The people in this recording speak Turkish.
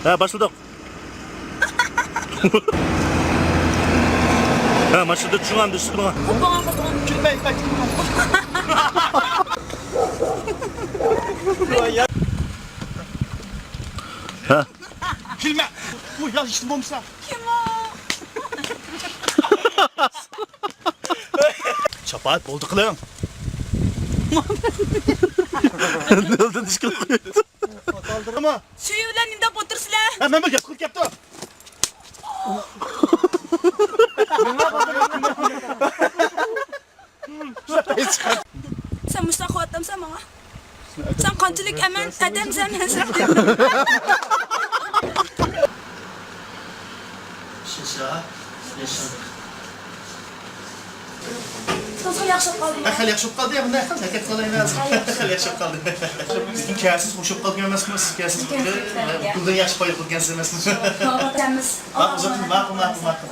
Ha, başladık. Ha, maşında çıkan düştü bana. Gülmeyin bak. Ha. Gülme. Bu ya işte bomsa. Kim o? Çapat oldu kılığım. Ne oldu dişkili koyuyordu? Ama Suyu bilan nimdab o'tirsizlar? hemen bak yapıp yaptı. Sen mustaqil odamsan menga. Sen qanchalik aman odamsan men Şişa. Yaşadık. Sen yaxshi qolding. Hali yakışıp kaldı ya. Ne hareket kalayım lazım. Hali yakışıp kaldı. Bizim kâsiz hoşup kaldı gelmez mi? Kâsiz okulda yaş payı kılgan sevmez mi? Odamız. Bak uzatın. Bakın.